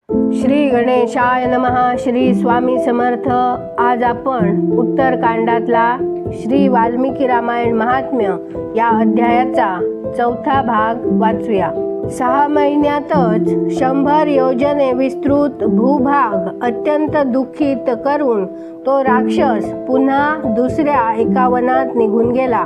श्री गणेशाय नमः. श्री स्वामी समर्थ. आज आपण उत्तरकांडातला श्री वाल्मिकी रामायण महात्म्य या अध्यायाचा चौथा भाग वाचूया. 6 महिन्यातच 100 योजने विस्तृत भूभाग अत्यंत दुःखित करून तो राक्षस पुन्हा दुसऱ्या एका वनात निघून गेला.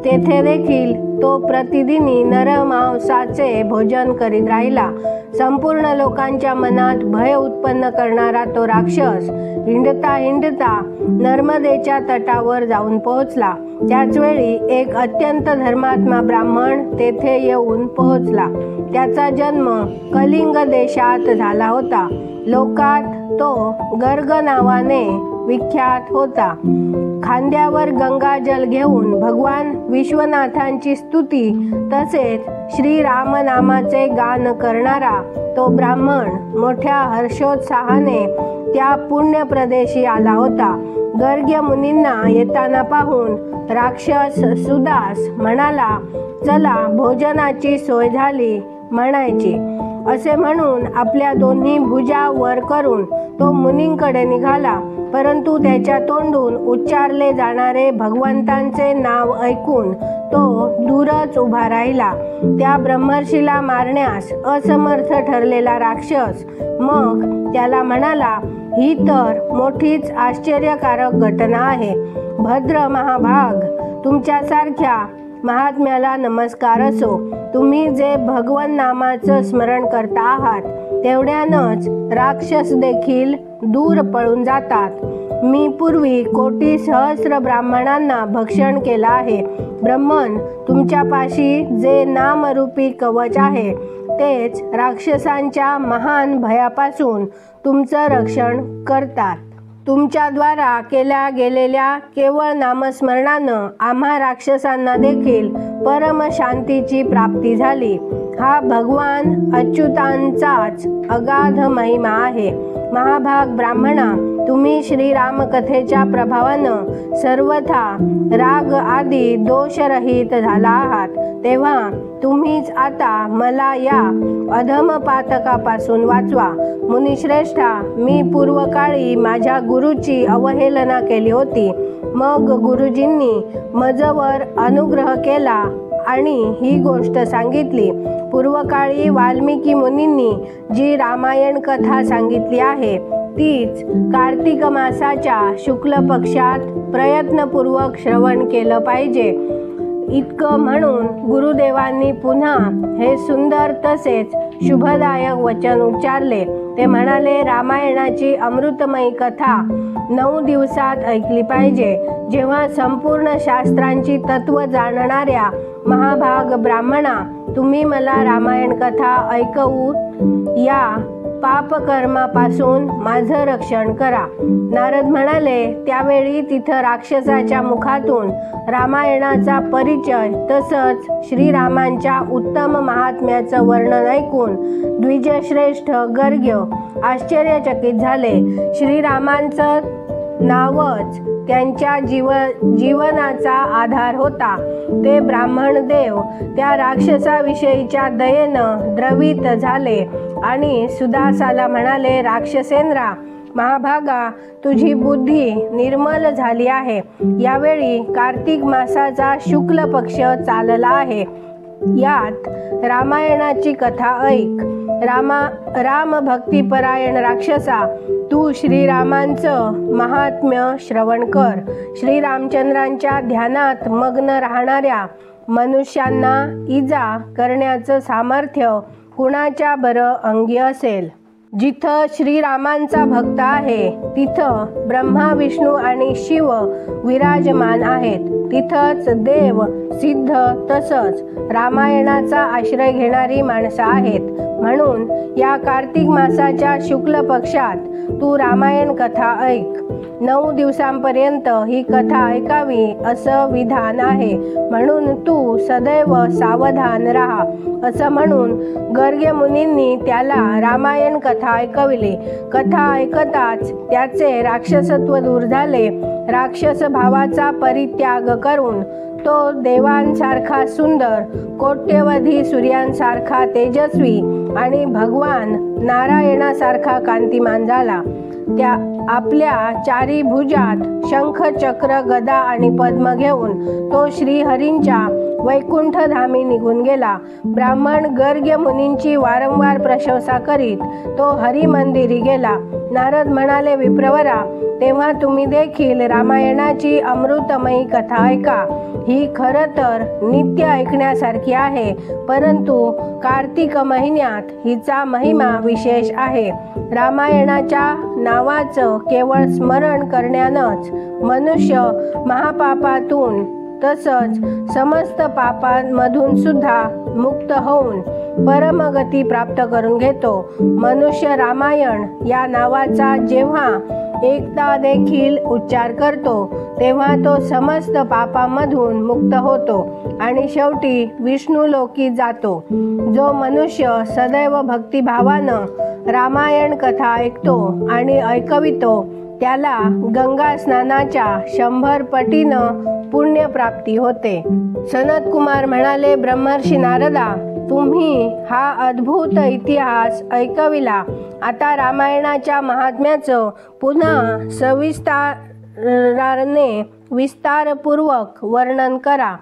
तेथे देखील तो प्रतिदिनी नरमांसाचे भोजन करीत राहिला. संपूर्ण लोकांच्या मनात भय उत्पन्न करणारा तो राक्षस हिंडता हिंडता नर्मदेच्या तटावर जाऊन पोहोचला. त्याचवेळी एक अत्यंत धर्मात्मा ब्राह्मण तेथे येऊन पोहोचला. त्याचा जन्म कलिंग देशात झाला होता. लोकात तो गर्ग नावाने विख्यात होता. खांद्यावर गंगाजल घेऊन भगवान विश्वनाथांची स्तुती तसेच श्री रामनामाचे गान करणारा तो ब्राह्मण मोठ्या हर्षोत्साहाने त्या पुण्य प्रदेशी आला होता. गर्ग्य मुनींना येताना पाहून राक्षस सुदास म्हणाला, चला भोजनाची सोय झाली म्हणायची. असे म्हणून आपल्या दोन्ही भुजा वर करून तो मुनींकडे निघाला. परंतु त्याच्या तोंडून उच्चारले जाणारे भगवंतांचे नाव ऐकून तो दूरच उभा राहिला. त्या ब्रह्मर्षीला मारण्यास असमर्थ ठरलेला राक्षस मग त्याला म्हणाला, ही तर मोठीच आश्चर्यकारक घटना आहे. भद्र महाभाग, तुमच्यासारख्या महात्म्याला नमस्कार असो. तुम्ही जे भगवन नामाचं स्मरण करता आहात तेवढ्यानंच राक्षस देखील दूर पळून जातात. मी पूर्वी कोटी सहस्र ब्राह्मणांना भक्षण केलं आहे. ब्रह्मन, तुमच्यापाशी जे नामरूपी कवच आहे तेच राक्षसांच्या महान भयापासून तुमचं रक्षण करतात. तुमच्याद्वारा केल्या गेलेल्या केवळ नामस्मरणानं आम्हा राक्षसांना देखील परम शांतीची प्राप्ती झाली. हा भगवान अच्युतांचाच अगाध महिमा आहे. महाभाग ब्राह्मणा, तुम्ही श्रीराम कथेच्या प्रभावानं सर्वथा राग आदी दोषरहित झाला आहात. तेव्हा तुम्हीच आता मला या अधमपातकापासून वाचवा. मुनिश्रेष्ठा, मी पूर्वकाळी माझ्या गुरुची अवहेलना केली होती. मग गुरुजींनी मजवर अनुग्रह केला आणि ही गोष्ट सांगितली. पूर्वकाळी वाल्मिकी मुनींनी जी रामायण कथा सांगितली आहे तीच कार्तिक मासाच्या शुक्ल पक्षात प्रयत्नपूर्वक श्रवण केलं पाहिजे. इतकं म्हणून गुरुदेवांनी पुन्हा हे सुंदर तसेच शुभदायक वचन उच्चारले. ते म्हणाले, रामायणाची अमृतमयी कथा 9 दिवसात ऐकली पाहिजे. जेव्हा संपूर्ण शास्त्रांची तत्व जाणणाऱ्या महाभाग ब्राह्मणा, तुम्ही मला रामायण कथा ऐकवू या पापकर्मापासून माझं रक्षण करा. नारद म्हणाले, त्यावेळी तिथं राक्षसाच्या मुखातून रामायणाचा परिचय तसंच श्रीरामांच्या उत्तम महात्म्याचं वर्णन ऐकून द्विजश्रेष्ठ गर्ग्य आश्चर्यचकित झाले. श्रीरामांचं नावच त्यांच्या जीवनाचा आधार होता. ते ब्राह्मण देव त्या राक्षसाविषयीच्या दयेनं द्रवित झाले आणि सुदासाला म्हणाले, राक्षसेंद्रा, महाभागा, तुझी बुद्धी निर्मल झाली आहे. यावेळी कार्तिक मासाचा शुक्ल पक्ष चालला आहे. यात रामायणाची कथा ऐक. राम भक्तिपरायण राक्षसा, तू श्रीरामांचं महात्म्य श्रवण कर. श्रीरामचंद्रांच्या ध्यानात मग्न राहणाऱ्या मनुष्यांना इजा करण्याचं सामर्थ्य कुणाच्या बरं अंगी असेल. जिथं श्रीरामांचा भक्त आहे तिथं ब्रह्मा, विष्णू आणि शिव विराजमान आहेत. तिथंच देव, सिद्ध तसंच रामायणाचा आश्रय घेणारी माणसं आहेत. म्हणून या कार्तिक मासाच्या शुक्ल पक्षात तू रामायण कथा ऐक. 9 दिवसांपर्यंत ही कथा ऐकावी असं विधान आहे. म्हणून तू सदैव सावधान राहा. असं म्हणून गर्ग्य मुनींनी त्याला रामायण कथा ऐकवली. कथा ऐकताच त्याचे राक्षसत्व दूर झाले. राक्षस भावाचा परित्याग करून तो देवांसारखा सुंदर, कोट्यवधी सूर्यांसारखा तेजस्वी आणि भगवान नारायणासारखा कांतिमान झाला. त्या आपल्या चारी भुजात शंख, चक्र, गदा आणि पद्म घेऊन तो श्रीहरींच्या वैकुंठधामी निघून गेला. ब्राह्मण गर्ग्य मुनींची वारंवार प्रशंसा करीत तो हरिमंदिरी गेला. नारद म्हणाले, विप्रवरा, तेव्हा तुम्ही देखील रामायणाची अमृतमयी कथा ऐका. ही खरं तर नित्य ऐकण्यासारखी आहे, परंतु कार्तिक महिन्यात हिचा महिमा विशेष आहे. रामायणाच्या नावाचं केवळ स्मरण करण्यानंच मनुष्य महापापातून तसंच समस्त पापांमधून सुद्धा मुक्त होऊन परमगती प्राप्त करून घेतो. मनुष्य रामायण या नावाचा जेव्हा एकदा देखील उच्चार करतो तेव्हा तो समस्त पापांमधून मुक्त होतो आणि शेवटी विष्णुलोकी जातो. जो मनुष्य सदैव भक्तिभावानं रामायण कथा ऐकतो आणि ऐकवितो त्याला गंगा स्नानाच्या 100 पटीनं पुण्यप्राप्ती होते. सनत कुमार म्हणाले, ब्रह्मर्षी नारदा, तुम्ही हा अद्भुत इतिहास ऐकविला. आता रामायणाच्या महात्म्याचं पुन्हा सविस्ताराने विस्तारपूर्वक वर्णन करा.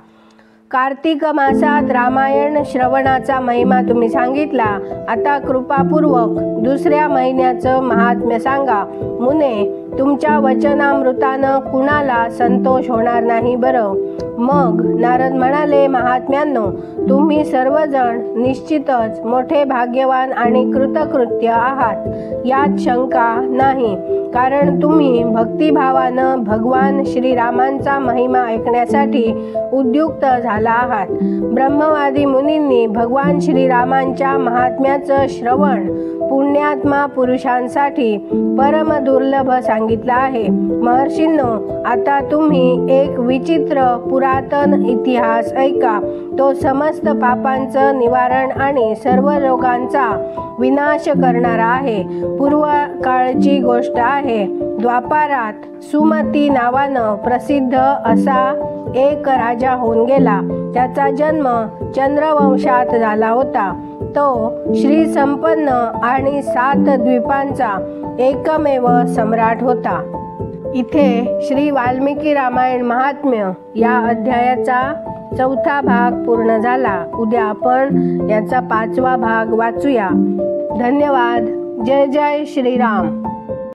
कार्तिक मासात रामायण श्रवणाचा महिमा तुम्ही सांगितला. आता कृपापूर्वक दुसऱ्या महिन्याचं महात्म्य सांगा. मुने, तुमच्या वचनामृतानं कुणाला संतोष होणार नाही बरं. मग नारद म्हणाले, महात्म्यांनो, तुम्ही सर्वजण निश्चितच मोठे भाग्यवान आणि कृतकृत्य आहात, यात शंका नाही. कारण तुम्ही भक्तिभावानं भगवान श्रीरामांचा महिमा ऐकण्यासाठी उद्युक्त झाला आहात. ब्रह्मवादी मुनींनी भगवान श्रीरामांच्या महात्म्याचं श्रवण पुण्यात्मा पुरुषांसाठी परम दुर्लभ सांगितलं आहे. महर्षींनो, आता तुम्ही एक विचित्र पुरातन इतिहास ऐका. तो समस्त पापांचं निवारण आणि सर्व रोगांचा विनाश करणारा आहे. पूर्वकाळची गोष्ट आहे. द्वापारात सुमती नावानं प्रसिद्ध असा एक राजा होऊन गेला. त्याचा जन्म चंद्रवंशात झाला होता. तो श्री संपन्न आणि 7 द्वीपांचा एकमेव सम्राट होता. इथे श्री वाल्मिकी रामायण महात्म्य या अध्यायाचा 4था भाग पूर्ण झाला. उद्या आपण याचा 5वा भाग वाचूया. धन्यवाद. जय जय श्रीराम.